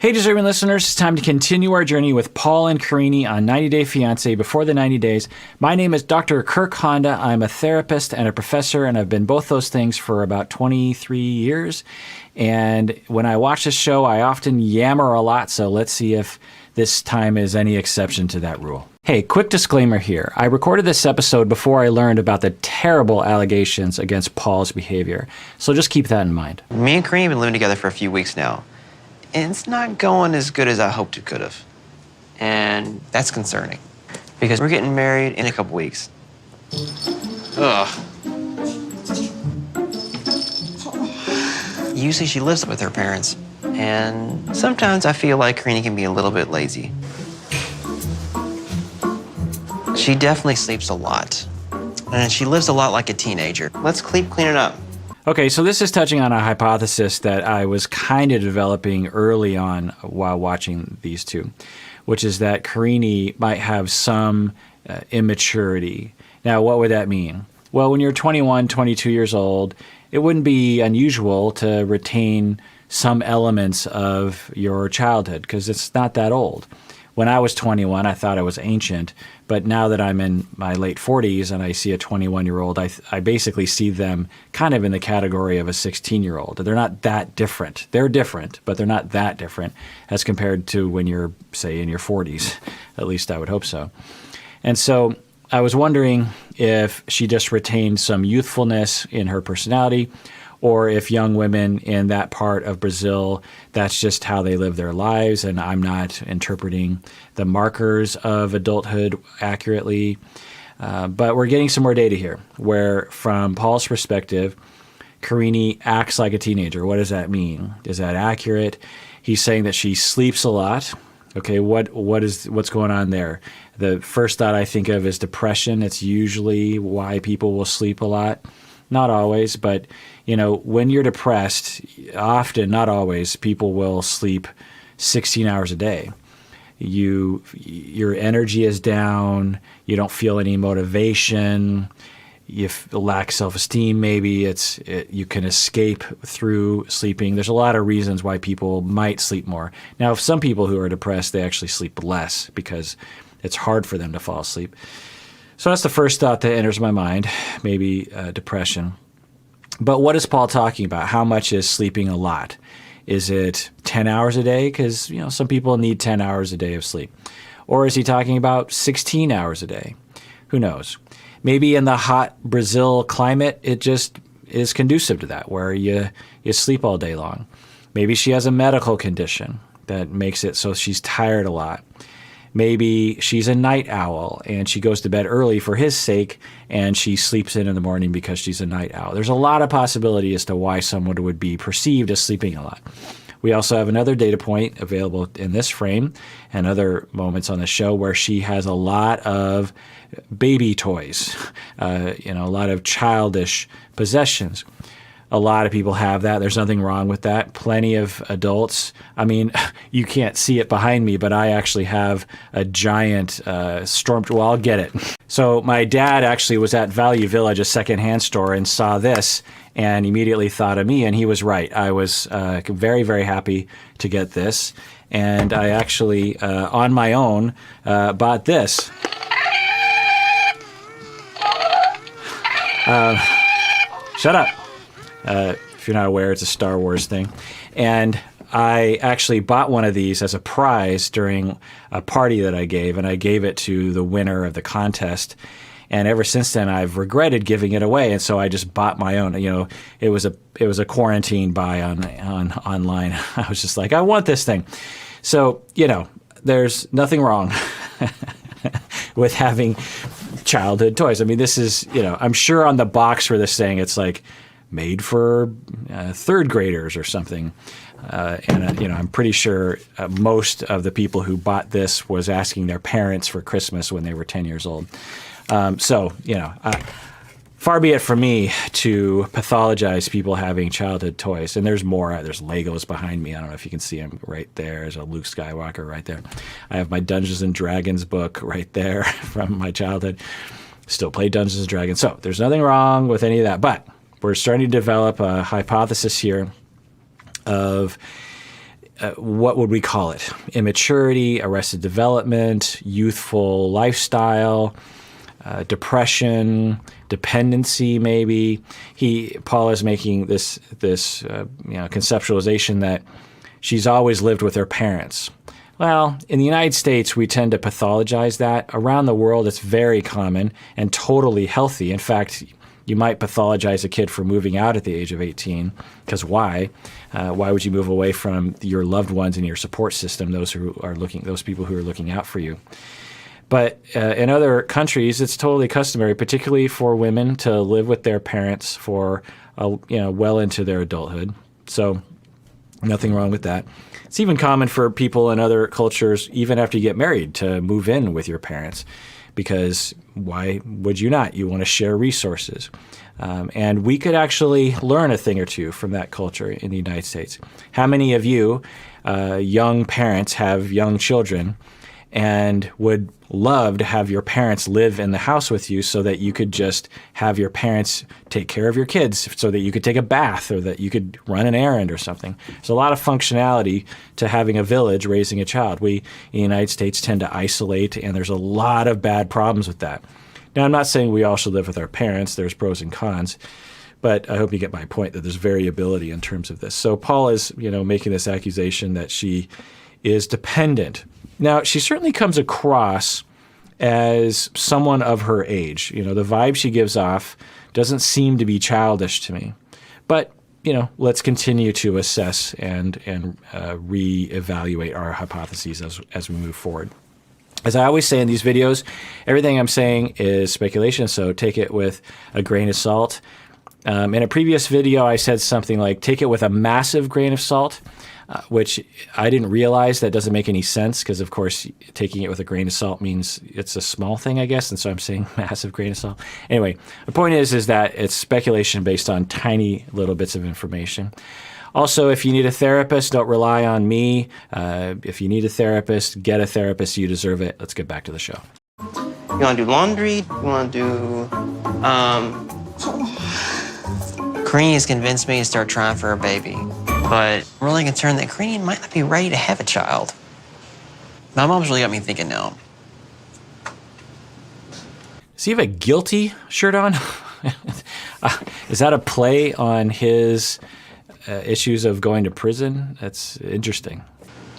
Hey, Deserving listeners, it's time to continue our journey with Paul and Karine on 90 Day Fiancé before the 90 days. My name is Dr. Kirk Honda. I'm a therapist and a professor, and I've been both those things for about 23 years. And when I watch this show, I often yammer a lot, so let's see if this time is any exception to that rule. Hey, quick disclaimer here. I recorded this episode before I learned about the terrible allegations against Paul's behavior, so just keep that in mind. Me and Karine have been living together for a few weeks now. And it's not going as good as I hoped it could have. And that's concerning. Because we're getting married in a couple weeks. Ugh. Usually she lives with her parents. And sometimes I feel like Karine can be a little bit lazy. She definitely sleeps a lot. And she lives a lot like a teenager. Let's clean it up. Okay, so this is touching on a hypothesis that I was kind of developing early on while watching these two, which is that Karine might have some immaturity. Now, what would that mean? Well, when you're 21, 22 years old, it wouldn't be unusual to retain some elements of your childhood because it's not that old. When I was 21, I thought I was ancient, but now that I'm in my late 40s and I see a 21-year-old, I basically see them kind of in the category of a 16-year-old. They're not that different. They're different, but they're not that different as compared to when you're, say, in your 40s. At least I would hope so. And so I was wondering if she just retained some youthfulness in her personality, or if young women in that part of Brazil, that's just how they live their lives, and I'm not interpreting the markers of adulthood accurately. But we're getting some more data here, where from Paul's perspective, Karine acts like a teenager. What does that mean? Is that accurate? He's saying that she sleeps a lot. Okay, what's going on there? The first thought I think of is depression. It's usually why people will sleep a lot. Not always, but when you're depressed, often, not always, people will sleep 16 hours a day. Your energy is down. You don't feel any motivation. You lack self-esteem. Maybe you can escape through sleeping. There's a lot of reasons why people might sleep more. Now, if some people who are depressed, they actually sleep less because it's hard for them to fall asleep. So that's the first thought that enters my mind, maybe depression. But what is Paul talking about? How much is sleeping a lot? Is it 10 hours a day? Because some people need 10 hours a day of sleep. Or is he talking about 16 hours a day? Who knows? Maybe in the hot Brazil climate, it just is conducive to that, where you sleep all day long. Maybe she has a medical condition that makes it so she's tired a lot. Maybe she's a night owl and she goes to bed early for his sake and she sleeps in the morning because she's a night owl. There's a lot of possibility as to why someone would be perceived as sleeping a lot. We also have another data point available in this frame and other moments on the show where she has a lot of baby toys, a lot of childish possessions. A lot of people have that. There's nothing wrong with that. Plenty of adults. I mean, you can't see it behind me, but I actually have a giant well, I'll get it. So my dad actually was at Value Village, a secondhand store, and saw this and immediately thought of me, and he was right. I was very, very happy to get this. And I actually, on my own, bought this. Shut up. If you're not aware, it's a Star Wars thing. And I actually bought one of these as a prize during a party that I gave, and I gave it to the winner of the contest. And ever since then, I've regretted giving it away, and so I just bought my own. It was a quarantine buy on online. I was just like, I want this thing. So there's nothing wrong with having childhood toys. I mean, this is I'm sure on the box for this thing, it's like made for third graders or something. And I'm pretty sure most of the people who bought this was asking their parents for Christmas when they were 10 years old. Far be it from me to pathologize people having childhood toys. And there's more. There's Legos behind me. I don't know if you can see them right there. There's a Luke Skywalker right there. I have my Dungeons & Dragons book right there from my childhood. Still play Dungeons & Dragons. So there's nothing wrong with any of that. But we're starting to develop a hypothesis here of what would we call it? Immaturity, arrested development, youthful lifestyle, depression, dependency, maybe. Paul is making this conceptualization that she's always lived with her parents. Well, in the United States, we tend to pathologize that. Around the world, it's very common and totally healthy. In fact, you might pathologize a kid for moving out at the age of 18, because why? Why would you move away from your loved ones and your support system, those people who are looking out for you? But in other countries, it's totally customary, particularly for women, to live with their parents for well into their adulthood. So nothing wrong with that. It's even common for people in other cultures, even after you get married, to move in with your parents, because why would you not? You want to share resources. And we could actually learn a thing or two from that culture in the United States. How many of you young parents have young children and would love to have your parents live in the house with you so that you could just have your parents take care of your kids, so that you could take a bath or that you could run an errand or something? There's a lot of functionality to having a village raising a child. We in the United States tend to isolate, and there's a lot of bad problems with that. Now, I'm not saying we all should live with our parents. There's pros and cons. But I hope you get my point that there's variability in terms of this. So Paul is, making this accusation that she is dependent. Now, she certainly comes across as someone of her age. The vibe she gives off doesn't seem to be childish to me. But, let's continue to assess and reevaluate our hypotheses as we move forward. As I always say in these videos, everything I'm saying is speculation, so take it with a grain of salt. In a previous video, I said something like, take it with a massive grain of salt, which I didn't realize that doesn't make any sense, because, of course, taking it with a grain of salt means it's a small thing, I guess, and so I'm saying massive grain of salt. Anyway, the point is that it's speculation based on tiny little bits of information. Also, if you need a therapist, don't rely on me. If you need a therapist, get a therapist. You deserve it. Let's get back to the show. You want to do laundry? You want to do... Karine has convinced me to start trying for a baby. But I'm really concerned that Karine might not be ready to have a child. My mom's really got me thinking now. Does he have a guilty shirt on? Is that a play on his issues of going to prison? That's interesting.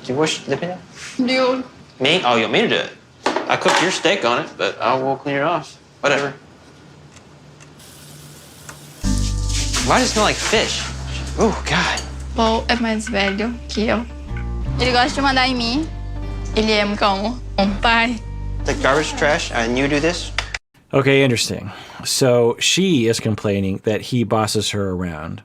Do you wash the pan? You. Me? Oh, you want me to do it? I cooked your steak on it, but I will clean it off. Whatever. Why does it smell like fish? Oh, God. Paul é mais velho que eu. Ele gosta de mandar em mim. Ele é como pai. The garbage trash, and you do this? Okay, interesting. So she is complaining that he bosses her around.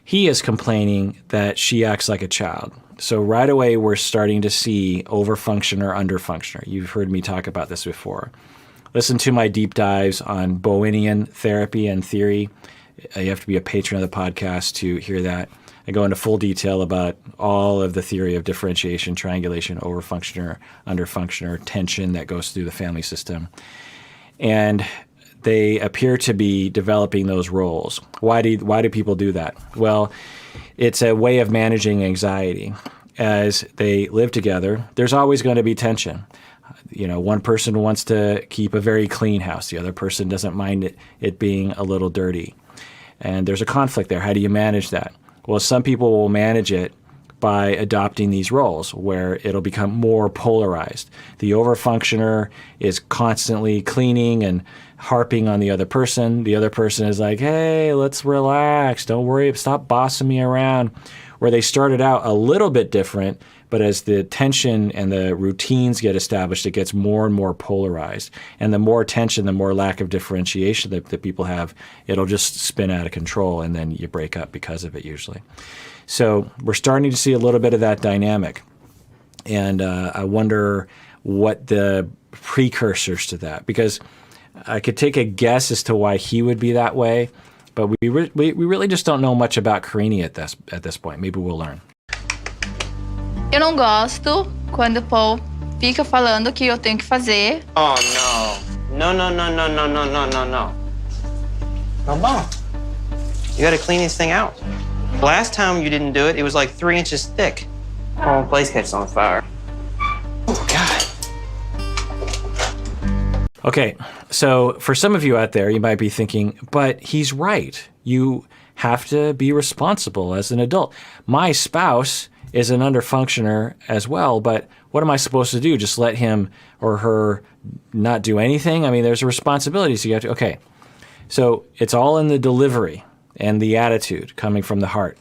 He is complaining that she acts like a child. So right away, we're starting to see overfunctioner, underfunctioner. You've heard me talk about this before. Listen to my deep dives on Bowenian therapy and theory. You have to be a patron of the podcast to hear that. I go into full detail about all of the theory of differentiation, triangulation, overfunctioner, underfunctioner, tension that goes through the family system. And they appear to be developing those roles. Why do people do that? Well, it's a way of managing anxiety. As they live together, there's always going to be tension. One person wants to keep a very clean house. The other person doesn't mind it being a little dirty. And there's a conflict there. How do you manage that? Well, some people will manage it by adopting these roles where it'll become more polarized. The overfunctioner is constantly cleaning and harping on the other person. The other person is like, hey, let's relax. Don't worry. Stop bossing me around. Where they started out a little bit different, but as the tension and the routines get established, it gets more and more polarized. And the more tension, the more lack of differentiation that people have, it'll just spin out of control, and then you break up because of it usually. So we're starting to see a little bit of that dynamic. And I wonder what the precursors to that, because I could take a guess as to why he would be that way, but we really just don't know much about Karine at this point. Maybe we'll learn. Eu não gosto quando o Paul fica falando o que eu tenho que fazer. Oh, no. No, no, no, no, no, no, no, no, no. Mom, you gotta clean this thing out. Last time you didn't do it, it was like 3 inches thick. Oh, place catches on fire. Oh, God. Okay, so for some of you out there, you might be thinking, but he's right. You have to be responsible as an adult. My spouse is an underfunctioner as well, but what am I supposed to do? Just let him or her not do anything? I mean, there's responsibilities you have to, okay. So it's all in the delivery and the attitude coming from the heart.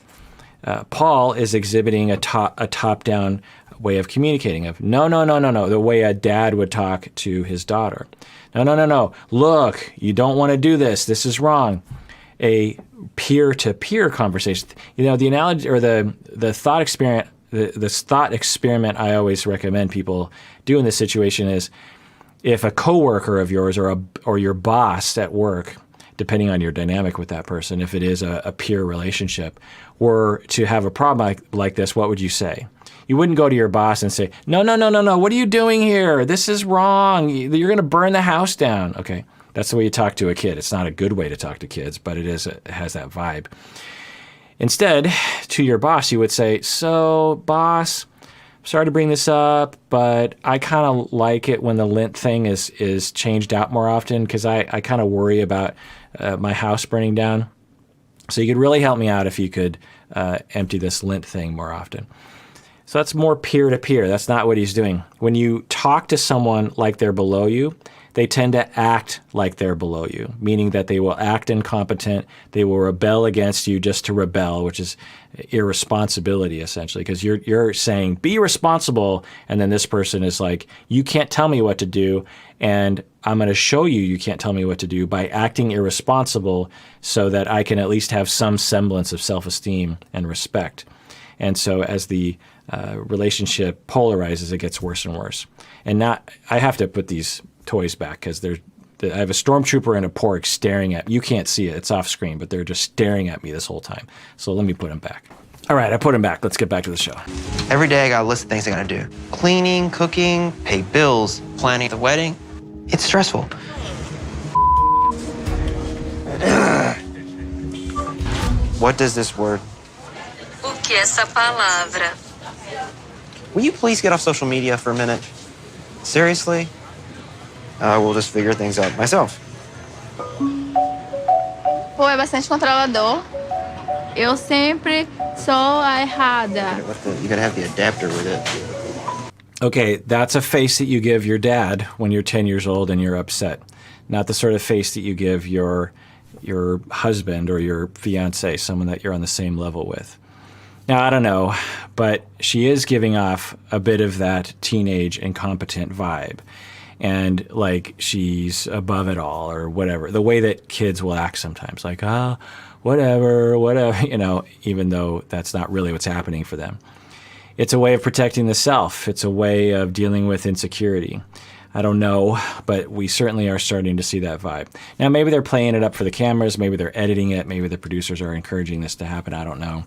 Paul is exhibiting a top-down way of communicating of, no, the way a dad would talk to his daughter. No. Look, you don't want to do this. This is wrong. A peer-to-peer conversation. You know, the analogy or the thought experiment, the thought experiment I always recommend people do in this situation is if a coworker of yours or your boss at work, depending on your dynamic with that person, if it is a peer relationship, were to have a problem like this, what would you say? You wouldn't go to your boss and say, no, what are you doing here? This is wrong. You're going to burn the house down. Okay, that's the way you talk to a kid. It's not a good way to talk to kids, but it has that vibe. Instead, to your boss, you would say, so boss, sorry to bring this up, but I kind of like it when the lint thing is changed out more often because I kind of worry about my house burning down. So you could really help me out if you could empty this lint thing more often. So that's more peer-to-peer. That's not what he's doing. When you talk to someone like they're below you, they tend to act like they're below you, meaning that they will act incompetent. They will rebel against you just to rebel, which is irresponsibility, essentially, because you're saying, be responsible, and then this person is like, you can't tell me what to do, and I'm going to show you can't tell me what to do by acting irresponsible so that I can at least have some semblance of self-esteem and respect. And so as the relationship polarizes, it gets worse and worse. And I have to put these toys back because I have a stormtrooper and a pork staring at me. You can't see it. It's off screen, but they're just staring at me this whole time. So let me put them back. All right, I put them back. Let's get back to the show. Every day I got a list of things I gotta do. Cleaning, cooking, pay bills, planning the wedding. It's stressful. What does this word? O que é essa palavra? Will you please get off social media for a minute? Seriously? I will just figure things out myself. Pô, é bastante controlador. Eu sempre sou a errada. You gotta have the adapter with it. Okay, that's a face that you give your dad when you're 10 years old and you're upset. Not the sort of face that you give your husband or your fiancé, someone that you're on the same level with. Now, I don't know, but she is giving off a bit of that teenage incompetent vibe. And like she's above it all or whatever. The way that kids will act sometimes, like, whatever, you know, even though that's not really what's happening for them. It's a way of protecting the self. It's a way of dealing with insecurity. I don't know, but we certainly are starting to see that vibe. Now, maybe they're playing it up for the cameras. Maybe they're editing it. Maybe the producers are encouraging this to happen. I don't know.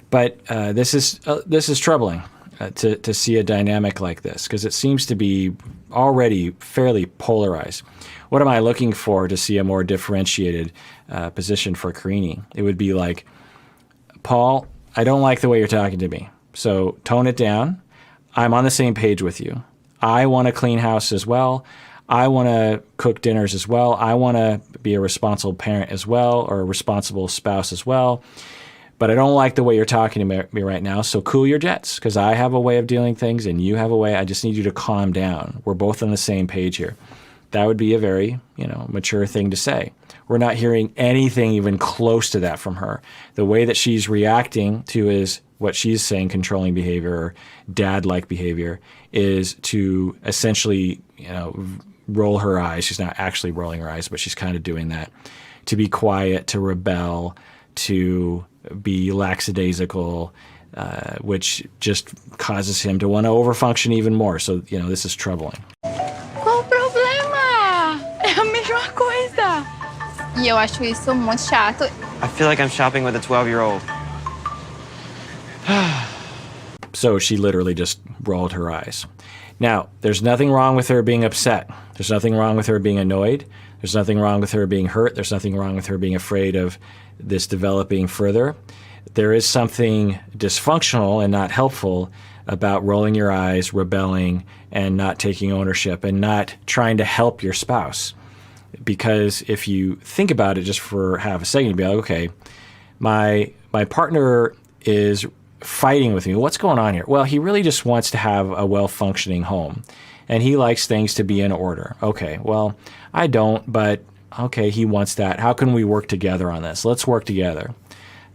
But this is troubling to see a dynamic like this because it seems to be already fairly polarized. What am I looking for to see a more differentiated position for Karine? It would be like, Paul, I don't like the way you're talking to me. So tone it down. I'm on the same page with you. I want to clean house as well. I want to cook dinners as well. I want to be a responsible parent as well or a responsible spouse as well. But I don't like the way you're talking to me right now, so cool your jets, because I have a way of dealing things and you have a way. I just need you to calm down. We're both on the same page here. That would be a very, mature thing to say. We're not hearing anything even close to that from her. The way that she's reacting to is what she's saying, controlling behavior or dad-like behavior, is to essentially, roll her eyes. She's not actually rolling her eyes, but she's kind of doing that. To be quiet, to rebel, to be lackadaisical, which just causes him to want to overfunction even more. So, this is troubling. Qual o problema? É a mesma coisa. E eu acho isso muito chato. I feel like I'm shopping with a 12-year-old. So she literally just rolled her eyes. Now, there's nothing wrong with her being upset. There's nothing wrong with her being annoyed. There's nothing wrong with her being hurt. There's nothing wrong with her being afraid of this developing further. There is something dysfunctional and not helpful about rolling your eyes, rebelling, and not taking ownership and not trying to help your spouse. Because if you think about it just for half a second, you'd be like, okay, my partner is fighting with me. What's going on here? Well, he really just wants to have a well-functioning home, and he likes things to be in order. Okay, well, I don't, but okay, he wants that. How can we work together on this? Let's work together.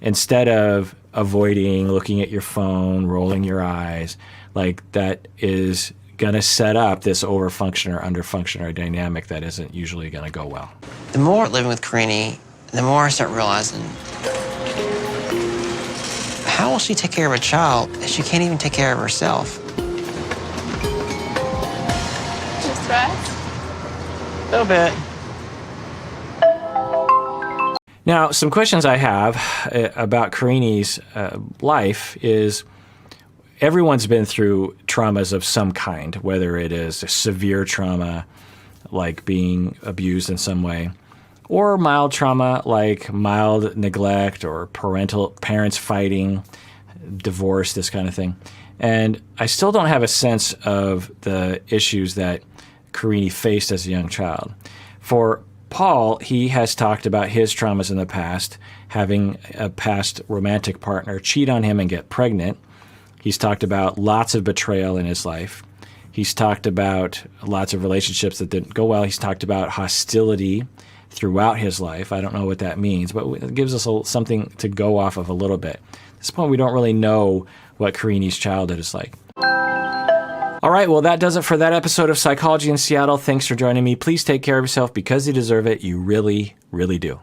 Instead of avoiding looking at your phone, rolling your eyes, like that is going to set up this over-functioner, under-functioner dynamic that isn't usually going to go well. The more living with Karine, the more I start realizing, how will she take care of a child if she can't even take care of herself? You stressed? A little bit. Now, some questions I have about Karine's life is everyone's been through traumas of some kind, whether it is a severe trauma, like being abused in some way, or mild trauma, like mild neglect or parents fighting, divorce, this kind of thing. And I still don't have a sense of the issues that Karine faced as a young child. For Paul, he has talked about his traumas in the past, having a past romantic partner cheat on him and get pregnant. He's talked about lots of betrayal in his life. He's talked about lots of relationships that didn't go well. He's talked about hostility throughout his life. I don't know what that means, but it gives us something to go off of a little bit. At this point, we don't really know what Karine's childhood is like. All right, well, that does it for that episode of Psychology in Seattle. Thanks for joining me. Please take care of yourself because you deserve it. You really, really do.